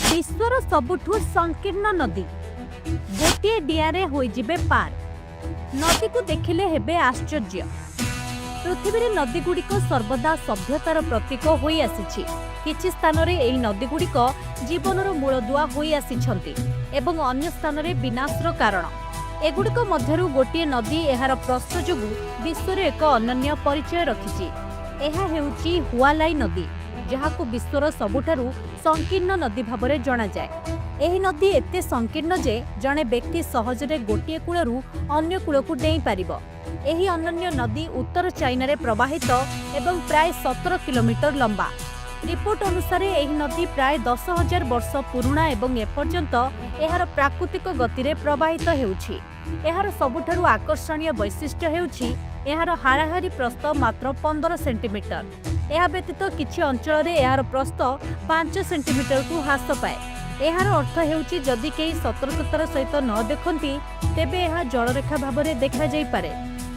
विश्वर सबुठु संकीर्ण नदी गोटे डियारे होइजिबे पार। नदी को देखिले हेबे आश्चर्य। पृथ्वी रे नदी गुड़िक सर्वदा सभ्यतार प्रतीक होई आसीछि। किछि स्थान रे एही नदी गुड़िक जीवनर मूलदुआ होई आसीछन्ति एवं अन्य स्थान रे विनाशर कारण। एगुड़िक मध्यरु गोटे नदी एहार प्रस्थ जोगु विश्व रे एक अनन्य परिचय रखिछि। एहा हेउछि हुआलाई नदी, जहाको विश्वर सबुठारु संकीर्ण नदी भाबरे जणा जाय। एही नदी एते संकीर्ण जे जणे व्यक्ति सहजरे गोटे कूलरू अन्य कूलकु डेई पारिबो। एही अनन्य नदी उत्तर चाइना रे प्रवाहित एवं प्राय 17 किलोमीटर लंबा। रिपोर्ट अनुसार एही नदी प्राय 10,000 वर्ष पुराणा एवं एपर्यंत एहार प्राकृतिक गति रे प्रवाहित हेउछि। एहार सबुठारु आकर्षणीय वैशिष्ट्य हेउछि एहार हाराहारी प्रस्थ मात्र 15 सेंटीमीटर। एहा व्यतीत किछि अंचल रे एहार प्रस्थ 5 सेंटीमीटर को ह्रास पाए। एहार अर्थ हेउछि जदि केही सतर्कतार सहित न देखंती तेबे एहा जलरेखा भाबरे देखा जाई पारे।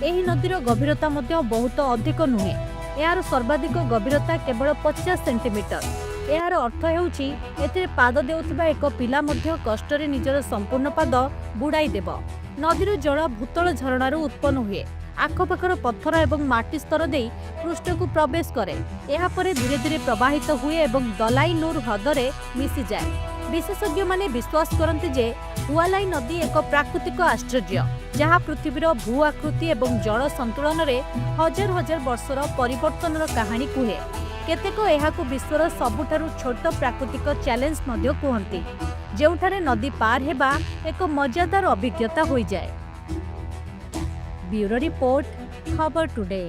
एही नदीर गभीरता मध्य बहुत अधिक नुहे। एहार सर्वाधिक गभीरता केवल 50 सेंटीमीटर। एहार अर्थ हेउछि एते पाद देउथिबा एक पिला मध्य कष्टरे निजर संपूर्ण पाद बुड़ाई देब। नदीर जल भूतल झरणार उत्पन्न हुए। आखपाखर पत्थर एवं माटी स्तर दे पृष्ठ को प्रवेश करे। एहा परे धीरे धीरे प्रवाहित हुए एवं दलाई नूर ह्रदरे मिसी जाए। विशेषज्ञ माने विश्वास करते जे हुआलाई नदी एक प्राकृतिक आश्चर्य, जहाँ पृथ्वीर भू आकृति एवं जल संतुलन रे हजार हजार वर्षर परिवर्तनर कहानी कुहे। केतेक एहाकु विश्वर सबुठारु छोट प्राकृतिक चैलेंज मध्य कुहंती, जेउठारे नदी पार हेबा एक मजादार अभिज्ञता होई जाए। ब्यूरो रिपोर्ट, खबर टुडे।